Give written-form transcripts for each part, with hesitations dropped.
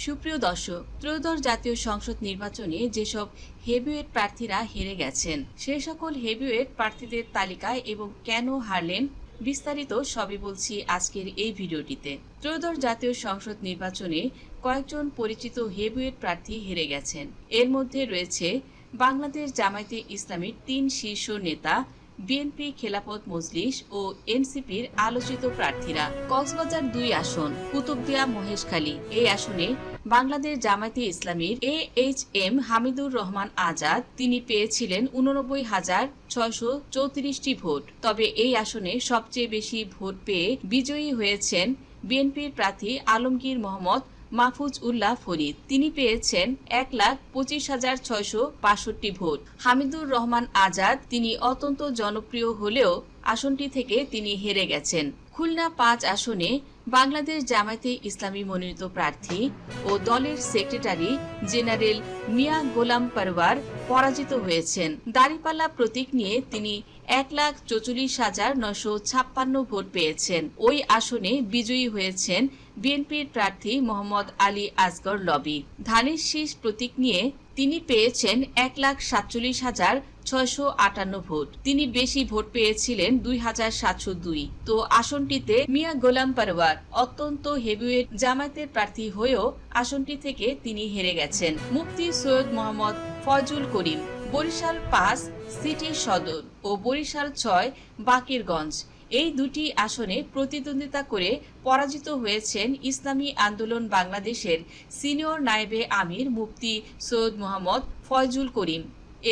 সুপ্রিয় দর্শক, ত্রয়োদশ জাতীয় সংসদ নির্বাচনে যেসব হেভিওয়েট প্রার্থীরা হেরে গেছেন সে সকল হেভিওয়েট প্রার্থীদের তালিকায় এবং কেন হারলেন বিস্তারিত সবই বলছি আজকের এই ভিডিওটিতে। ত্রয়োদশ জাতীয় সংসদ নির্বাচনে কয়েকজন পরিচিত হেভিওয়েট প্রার্থী হেরে গেছেন। এর মধ্যে রয়েছে বাংলাদেশ জামায়াতে ইসলামীর ৩ শীর্ষ নেতা, বিএনপি, খেলাফত মজলিস ও এনসিপির আলোচিত প্রার্থীরা। কক্সবাজার ২ আসন, কুতুবদিয়া মহেশখালী। এই আসনে বাংলাদেশ জামায়াতে ইসলামীর AHM হামিদুর রহমান আজাদ, তিনি পেয়েছিলেন 89,634টি ভোট। তবে এই আসনে সবচেয়ে বেশি ভোট পেয়ে বিজয়ী হয়েছেন বিএনপির প্রার্থী আলমগীর মোহাম্মদ মাহফুজ উল্লাহ ফরিদ। তিনি পেয়েছেন 1,25,665 ভোট। হামিদুর রহমান আজাদ, তিনি অত্যন্ত জনপ্রিয় হলেও আসনটি থেকে তিনি হেরে গেছেন। খুলনা ৫ আসনে বাংলাদেশ জামায়াতে ইসলামী মনোনীত প্রার্থী ও দলের সেক্রেটারি জেনারেল মিয়া গোলাম পরওয়ার পরাজিত হয়েছেন। দাঁড়িপাল্লা প্রতীক নিয়ে তিনি 1,44,956 ভোট পেয়েছেন। ওই আসনে বিজয়ী হয়েছেন বিএনপির প্রার্থী মোহাম্মদ আলী আসগর লবি। ধানের শীষ প্রতীক নিয়ে তিনি পেয়েছেন 1,47,658 ভোট। তিনি বেশি ভোট পেয়েছিলেন 2,702। তো আসনটিতে মিয়া গোলাম পরওয়ার অত্যন্ত হেভিওয়েট জামায়াতের প্রার্থী হয়েও আসনটি থেকে তিনি হেরে গেছেন। মুফতি সৈয়দ মোহাম্মদ ফয়জুল করিম, বরিশাল ৫ সিটি সদর ও বরিশাল ৬ বাকেরগঞ্জ, এই দুটি আসনে প্রতিদ্বন্দ্বিতা করে পরাজিত হয়েছেন ইসলামী আন্দোলন বাংলাদেশের সিনিয়র নায়েবে আমির মুফতি সৈয়দ মোহাম্মদ ফয়জুল করিম।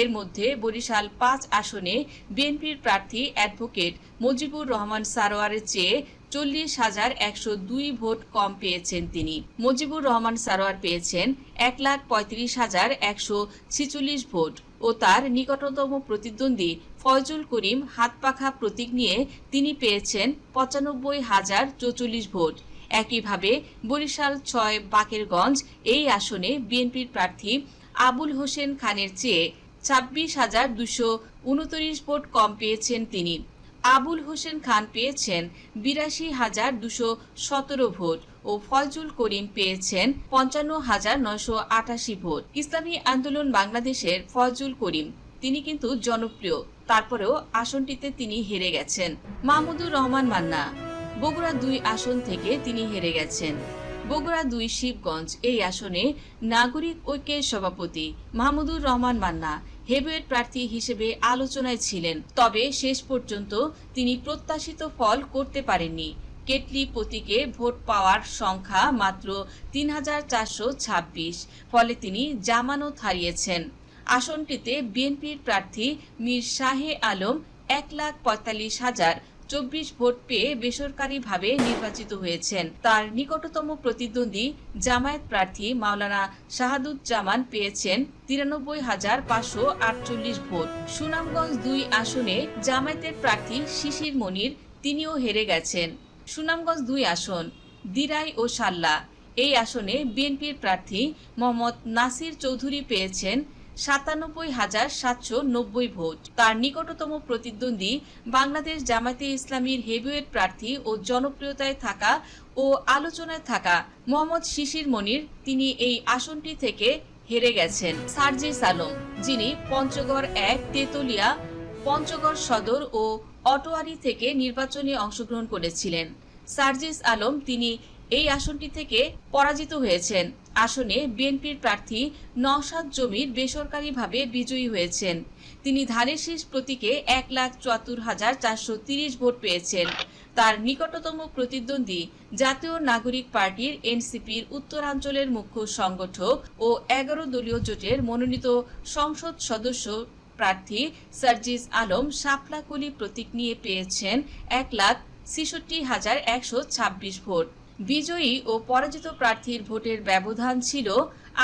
এর মধ্যে বরিশাল ৫ আসনে বিএনপির প্রার্থী অ্যাডভোকেট মুজিবুর রহমান সারোয়ারের চেয়ে 40,102 ভোট কম পেয়েছেন তিনি। মুজিবুর রহমান সারোয়ার পেয়েছেন 1,35,146 ভোট ও তার নিকটতম প্রতিদ্বন্দ্বী ফয়জুল করিম হাতপাখা প্রতীক নিয়ে তিনি পেয়েছেন 95,044 ভোট। একইভাবে বরিশাল ৬ বাকেরগঞ্জ, এই আসনে বিএনপির প্রার্থী আবুল হোসেন খানের চেয়ে 26,229 ভোট কম পেয়েছেন তিনি। আবুল হোসেন খান পেয়েছেন 82,217 ভোট ও ফয়জুল করিম পেয়েছেন 55,988 ভোট। ইসলামী আন্দোলন বাংলাদেশের ফয়জুল করিম, তিনি কিন্তু জনপ্রিয়, তারপরেও আসনটিতে তিনি হেরে গেছেন। মাহমুদুর রহমান মান্না, বগুড়া ২ আসন থেকে তিনি হেরে গেছেন। বগুড়া ২ শিবগঞ্জ, এই আসনে নাগরিক ঐক্যের সভাপতি মাহমুদুর রহমান মান্না হেভিওয়েট প্রার্থী হিসেবে আলোচনায় ছিলেন, তবে শেষ পর্যন্ত তিনি প্রত্যাশিত ফল করতে পারেননি। কেটলি প্রতীকে ভোট পাওয়ার সংখ্যা মাত্র 3,426, ফলে তিনি জামানত হারিয়েছেন। আসনটিতে বিএনপির প্রার্থী মীর শাহে আলম 1,45,024 ভোট পেয়ে বেসরকারিভাবে নির্বাচিত হয়েছেন। তার নিকটতম প্রতিদ্বন্দ্বী জামায়াত প্রার্থী মাওলানা শাহাদুজ্জামান পেয়েছেন 93,548 ভোট। সুনামগঞ্জ ২ আসনে জামায়াতের প্রার্থী শিশির মনির, তিনিও হেরে গেছেন। সুনামগঞ্জ ২ আসন, দিরাই ও সাল্লা, এই আসনে বিএনপির প্রার্থী মোহাম্মদ নাসির চৌধুরী পেয়েছেন 97,790 ভোট। তার নিকটতম প্রতিদ্বন্দ্বী বাংলাদেশ জামায়াতে ইসলামীর হেভিওয়েট প্রার্থী ও জনপ্রিয়তায় থাকা ও আলোচনায় থাকা মোহাম্মদ শিশির মনির, তিনি এই আসনটি থেকে হেরে গেছেন। সার্জিস আলম, যিনি পঞ্চগড় ১, তেতুলিয়া, পঞ্চগড় সদর ও অটোয়ারি থেকে নির্বাচনে অংশগ্রহণ করেছিলেন। সার্জিস আলম, তিনি এই আসনটি থেকে পরাজিত হয়েছেন। আসনে বিএনপির প্রার্থী নওশাদ জমির বেসরকারিভাবে বিজয়ী হয়েছেন। তিনি ধানের শীষ প্রতীকে 1,74,430 ভোট পেয়েছেন। তার নিকটতম প্রতিদ্বন্দ্বী জাতীয় নাগরিক পার্টির এনসিপির উত্তরাঞ্চলের মুখ্য সংগঠক ও 11 দলীয় জোটের মনোনীত সংসদ সদস্য প্রার্থী সার্জিস আলম শাপলাকলি প্রতীক নিয়ে পেয়েছেন 1,66,126 ভোট। বিজয়ী ও পরাজিত প্রার্থীর ভোটের ব্যবধান ছিল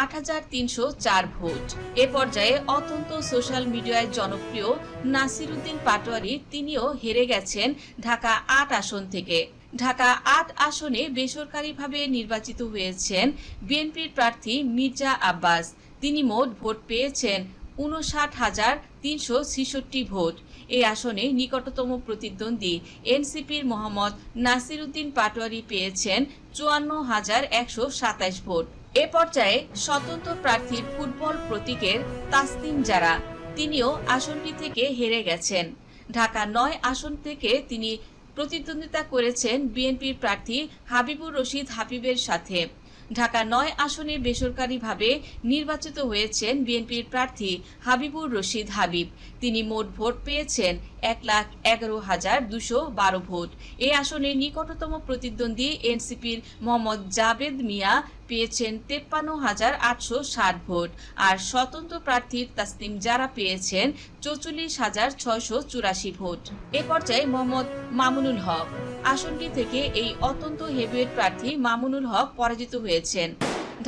8,304 ভোট। এ পর্যায়ে অত্যন্ত সোশ্যাল মিডিয়ায় জনপ্রিয় নাসিরউদ্দিন পাটোয়ারি, তিনিও হেরে গেছেন ঢাকা ৮ আসন থেকে। ঢাকা ৮ আসনে বেসরকারিভাবে নির্বাচিত হয়েছেন বিএনপির প্রার্থী মির্জা আব্বাস, তিনি মোট ভোট পেয়েছেন 59,366 ভোট। এই আসনে নিকটতম প্রতিদ্বন্দ্বী এনসিপির মোহাম্মদ নাসিরউদ্দিন পাটোয়ারি পেয়েছেন 54,127 ভোট। এ পর্যায়ে স্বতন্ত্র প্রার্থীর ফুটবল প্রতীকের তাসনিম জারা, তিনিও আসনটি থেকে হেরে গেছেন। ঢাকা ৯ আসন থেকে তিনি প্রতিদ্বন্দ্বিতা করেছেন বিএনপির প্রার্থী হাবিবুর রশিদ হাবিবের সাথে। ঢাকা ৯ আসনে বেসরকারিভাবে নির্বাচিত হয়েছেন বিএনপির প্রার্থী হাবিবুর রশিদ হাবিব। তিনি মোট ভোট পেয়েছেন ১,১১,২১২ ভোট। এই আসনে নিকটতম প্রতিদ্বন্দ্বী এনসিপির মোহাম্মদ জাবেদ মিয়া পেয়েছেন ৫৩,৮৬০ ভোট, আর স্বতন্ত্র প্রার্থী তাসনিম জারা পেয়েছেন ৪৪,৬৮৪ ভোট। এ পর্যায়ে মোহাম্মদ মামুনুল হক আসনটি থেকে এই অত্যন্ত হেভিওয়েট প্রার্থী মামুনুল হক পরাজিত হয়েছেন।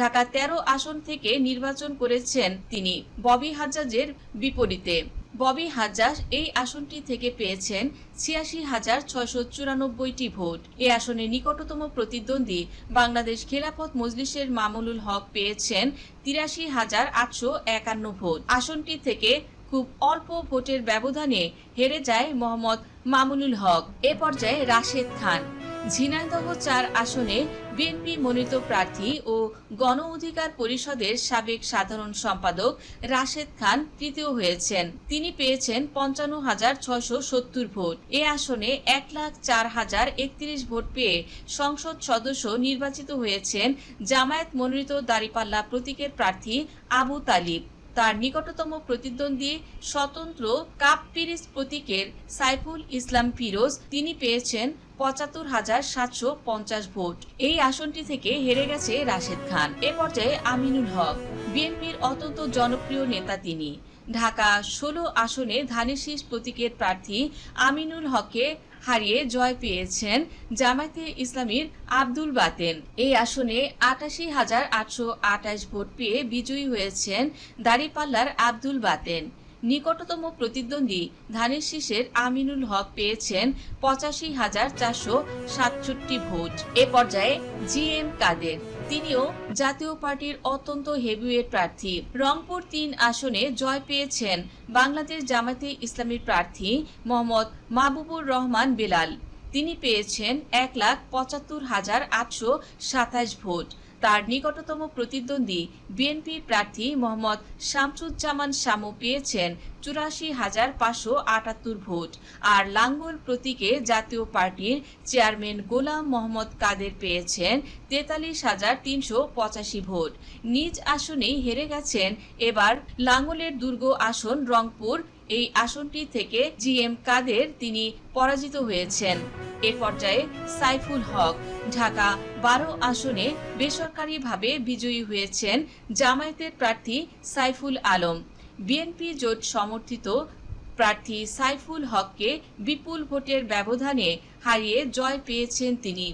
ঢাকা ১৩ আসন থেকে নির্বাচন করেছেন তিনি ববি হাজ্জাজের বিপরীতে। ববি হাজ্জাজ এই আসনটি থেকে পেয়েছেন ৮৬,৬৯৪টি ভোট। এই আসনে নিকটতম প্রতিদ্বন্দ্বী বাংলাদেশ খেলাফত মজলিসের মামুনুল হক পেয়েছেন ৮৩,৮৫১ ভোট। আসনটি থেকে খুব অল্প ভোটের ব্যবধানে হেরে যায় মোহাম্মদ মামুনুল হক। এ পর্যায়ে রাশেদ খান ঝিনাইদহ ৪ আসনে বিএনপি মনোনীত প্রার্থী ও গণ অধিকার পরিষদের সাবেক সাধারণ সম্পাদক রাশেদ খান তৃতীয় হয়েছেন। তিনি পেয়েছেন ৫৫,৬৭০ ভোট। এ আসনে ১,০৪,০৩১ ভোট পেয়ে সংসদ সদস্য নির্বাচিত হয়েছেন জামায়াত মনোনীত দাঁড়িপাল্লা প্রতীকের প্রার্থী আবু তালিব। তার নিকটতম প্রতিদ্বন্দ্বী স্বতন্ত্র কাপ পিরিজ প্রতীকের সাইফুল ইসলাম ফিরোজ, তিনি পেয়েছেন ৭৫,৭৫০ ভোট। এই আসনটি থেকে হেরে গেছে রাশেদ খান। এ পর্যায়ে আমিনুল হক বিএনপির অত্যন্ত জনপ্রিয় নেতা। তিনি ঢাকা ১৬ আসনে ধানের শীষ প্রতীকের প্রার্থী আমিনুল হককে হারিয়ে জয় পেয়েছেন জামায়াতে ইসলামীর আব্দুল বাতেন। এই আসনে ৮৮,৮২৮ ভোট পেয়ে বিজয়ী হয়েছেন দাঁড়িপাল্লার আব্দুল বাতেন। নিকটতম প্রতিদ্বন্দ্বী ধানের শীষের আমিনুল হক পেয়েছেন ৮৫,৪৬৭ ভোট। এ পর্যায়ে জিএম কাদের, তিনিও জাতীয় পার্টির অত্যন্ত হেভিওয়েট প্রার্থী। রংপুর ৩ আসনে জয় পেয়েছেন বাংলাদেশ জামায়াতে ইসলামীর প্রার্থী মোহাম্মদ মাহবুবুর রহমান বেলাল। তিনি পেয়েছেন ১,৭৫,৮২৭ ভোট। তার নিকটতম প্রতিদ্বন্দ্বী বিএনপি প্রার্থী মোহাম্মদ শামসুজ্জামান শামু পেয়েছেন ৮৪,৫৭৮ ভোট। আর লাঙ্গল প্রতীকে জাতীয় পার্টির চেয়ারম্যান গোলাম মোহাম্মদ কাদের পেয়েছেন ৪৩,৩৮৫ ভোট। নিজ আসনেই হেরে গেছেন এবার লাঙ্গলের দুর্গ আসন রংপুর। এই আসনটি থেকে জিএম কাদের তিনি পরাজিত হয়েছেন। এ পর্যায়ে সাইফুল হক ঢাকা ১২ আসনে বেসরকারিভাবে বিজয়ী হয়েছেন জামায়াতের প্রার্থী সাইফুল আলম। বিএনপি জোট সমর্থিত প্রার্থী সাইফুল হককে বিপুল ভোটের ব্যবধানে হারিয়ে জয় পেয়েছেন তিনি।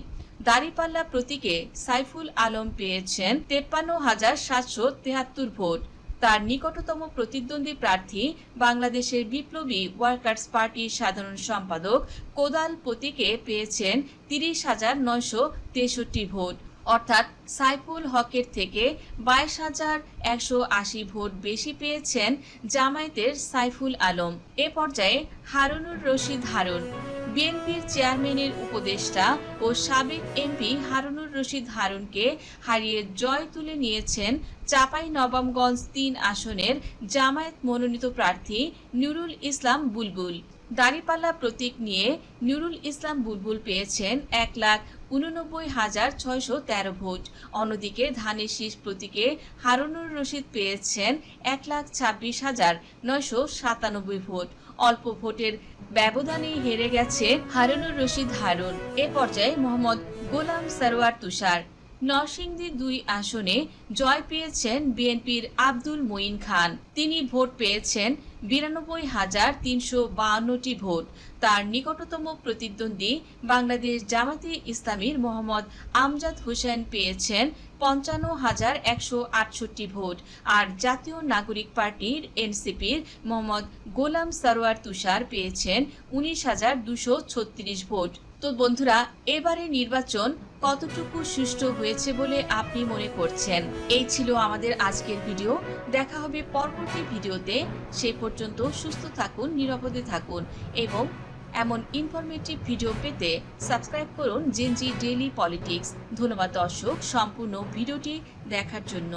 দাঁড়িপাল্লা প্রতীকে সাইফুল আলম পেয়েছেন ৫৩,৭৭৩ ভোট। তার নিকটতম প্রতিদ্বন্দ্বী প্রার্থী বাংলাদেশের বিপ্লবী ওয়ার্কার্স পার্টির সাধারণ সম্পাদক কোদাল প্রতীকে পেয়েছেন ৩০,৯৬৩ ভোট। অর্থাৎ সাইফুল হকের থেকে ২২,১৮০ ভোট বেশি পেয়েছেন জামায়াতের সাইফুল আলম। এ পর্যায়ে হারুনুর রশিদ হারুন বিএনপির চেয়ারম্যানের উপদেষ্টা ও সাবেক এমপি হারুনুর রশিদ হারুনকে হারিয়ে জয় তুলে নিয়েছেন চাঁপাইনবাবগঞ্জ ৩ আসনের জামায়াত মনোনীত প্রার্থী নুরুল ইসলাম বুলবুল। দাঁড়িপাল্লা প্রতীক নিয়ে নুরুল ইসলাম বুলবুল পেয়েছেন ১,৮৯,৬১৩ ভোট। অন্যদিকে ধানের শীষ প্রতীকে হারুনুর রশিদ পেয়েছেন ১,২৬,৯৯৭ ভোট। অল্প ভোটের ব্যবধানে হেরে গেছে হারুনুর রশিদ হারুন। এ পর্যায়ে মোহাম্মদ গোলাম সরওয়ার তুষার নরসিংদী ২ আসনে জয় পেয়েছেন বিএনপির আব্দুল মঈন খান। তিনি ভোট পেয়েছেন ৯২,৩৫২টি ভোট। তার নিকটতম প্রতিদ্বন্দ্বী বাংলাদেশ জামায়াতে ইসলামীর মোহাম্মদ আমজাদ হোসেন পেয়েছেন ৫৫,১৬৮ ভোট। আর জাতীয় নাগরিক পার্টির এনসিপির মোহাম্মদ গোলাম সরওয়ার তুষার পেয়েছেন ১৯,২৩৬ ভোট। তো বন্ধুরা, এবারে নির্বাচন কতটুকু সুষ্ঠু হয়েছে বলে আপনি মনে করছেন? এই ছিল আমাদের আজকের ভিডিও। দেখা হবে পরবর্তী ভিডিওতে। সেই পর্যন্ত সুস্থ থাকুন, নিরাপদে থাকুন এবং এমন ইনফরমেটিভ ভিডিও পেতে সাবস্ক্রাইব করুন জেনজি ডেইলি পলিটিক্স। ধন্যবাদ দর্শক সম্পূর্ণ ভিডিওটি দেখার জন্য।